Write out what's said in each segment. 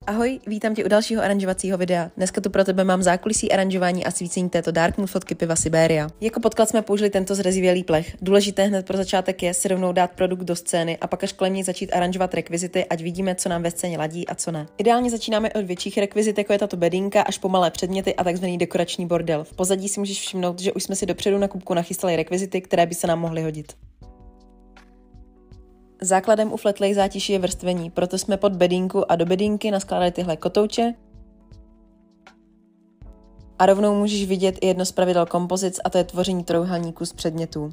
Ahoj, vítám tě u dalšího aranžovacího videa. Dneska tu pro tebe mám zákulisí aranžování a svícení této Dark Mood fotky piva Siberia. Jako podklad jsme použili tento zrezivělý plech. Důležité hned pro začátek je si rovnou dát produkt do scény a pak až kolem něj začít aranžovat rekvizity, ať vidíme, co nám ve scéně ladí a co ne. Ideálně začínáme od větších rekvizit, jako je tato bedínka, až po malé předměty a takzvaný dekorační bordel. V pozadí si můžeš všimnout, že už jsme si dopředu na kubku nachystali rekvizity, které by se nám mohly hodit. Základem u flatlay zátiší je vrstvení, proto jsme pod bedínku a do bedínky naskládali tyhle kotouče. A rovnou můžeš vidět i jedno z pravidel kompozic, a to je tvoření trojúhelníků z předmětů.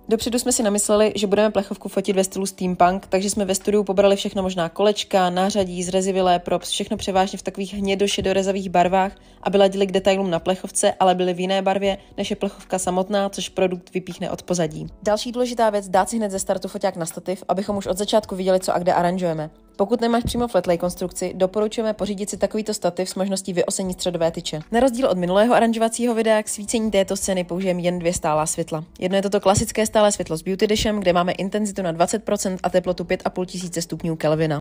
Dopředu jsme si namysleli, že budeme plechovku fotit ve stylu steampunk, takže jsme ve studiu pobrali všechno možná kolečka, nářadí, zrezivilé props, všechno převážně v takových hnědo-šedorezavých barvách, aby ladily k detailům na plechovce, ale byly v jiné barvě, než je plechovka samotná, což produkt vypíchne od pozadí. Další důležitá věc, dát si hned ze startu foťák na stativ, abychom už od začátku viděli, co a kde aranžujeme. Pokud nemáš přímo flatlay konstrukci, doporučujeme pořídit si takovýto stativ s možností vyosení středové tyče. Na rozdíl od minulého aranžovacího videa k svícení této scény použijeme jen dvě stálá světla. Jedno je toto klasické stálé světlo s Beauty Dashem, kde máme intenzitu na 20% a teplotu 5500 stupňů Kelvina.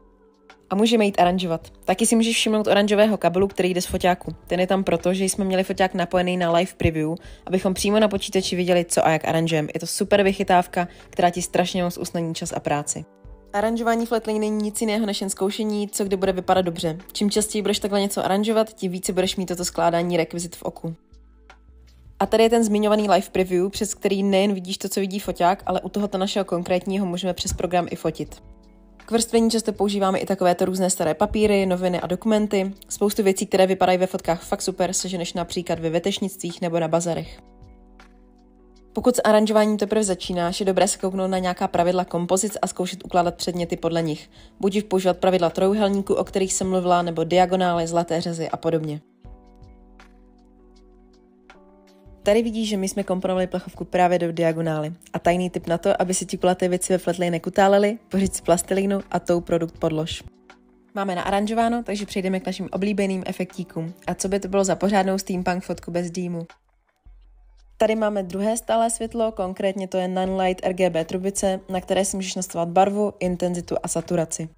A můžeme jít aranžovat. Taky si můžeš všimnout oranžového kabelu, který jde z foťáku. Ten je tam proto, že jsme měli foťák napojený na live preview, abychom přímo na počítači viděli, co a jak aranžujeme. Je to super vychytávka, která ti strašně moc usnadní čas a práci. Aranžování flatlay není nic jiného než jen zkoušení, co kde bude vypadat dobře. Čím častěji budeš takhle něco aranžovat, tím více budeš mít toto skládání rekvizit v oku. A tady je ten zmiňovaný live preview, přes který nejen vidíš to, co vidí foťák, ale u tohoto našeho konkrétního můžeme přes program i fotit. K vrstvení často používáme i takovéto různé staré papíry, noviny a dokumenty. Spoustu věcí, které vypadají ve fotkách fakt super, seženeš například ve vetešnictvích nebo na bazarech. Pokud s aranžováním teprve začínáš, je dobré se kouknout na nějaká pravidla kompozic a zkoušet ukládat předměty podle nich. Buď už používat pravidla trojúhelníků, o kterých jsem mluvila, nebo diagonály, zlaté řezy a podobně. Tady vidíš, že my jsme komponovali plechovku právě do diagonály. A tajný tip na to, aby si ti kulaté věci ve flatlay nekutálely, pořiď si plastelínu a tou produkt podlož. Máme naaranžováno, takže přejdeme k našim oblíbeným efektíkům. A co by to bylo za pořádnou steampunk fotku bez dýmu? Tady máme druhé stálé světlo, konkrétně to je Nanlite RGB trubice, na které si můžeš nastavovat barvu, intenzitu a saturaci.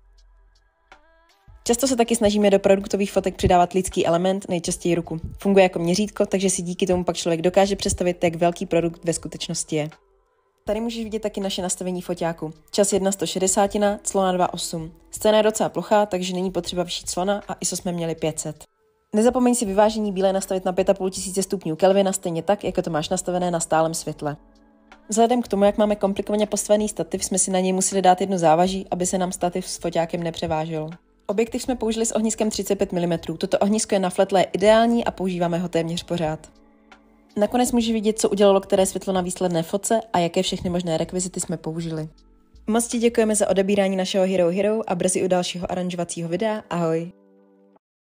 Často se taky snažíme do produktových fotek přidávat lidský element, nejčastěji ruku. Funguje jako měřítko, takže si díky tomu pak člověk dokáže představit, jak velký produkt ve skutečnosti je. Tady můžeš vidět taky naše nastavení foťáku. Čas 1/160, clona 2,8. Scéna je docela plochá, takže není potřeba vyšít clona a ISO jsme měli 500. Nezapomeň si vyvážení bílé nastavit na 5500 stupňů Kelvina stejně tak, jako to máš nastavené na stálem světle. Vzhledem k tomu, jak máme komplikovaně postavený stativ, jsme si na něj museli dát jedno závaží, aby se nám stativ s foťákem nepřevážel. Objektiv jsme použili s ohniskem 35 mm. Toto ohnisko je na flatlay ideální a používáme ho téměř pořád. Nakonec můžeš vidět, co udělalo které světlo na výsledné fotce a jaké všechny možné rekvizity jsme použili. Moc ti děkujeme za odebírání našeho Hero a brzy u dalšího aranžovacího videa. Ahoj!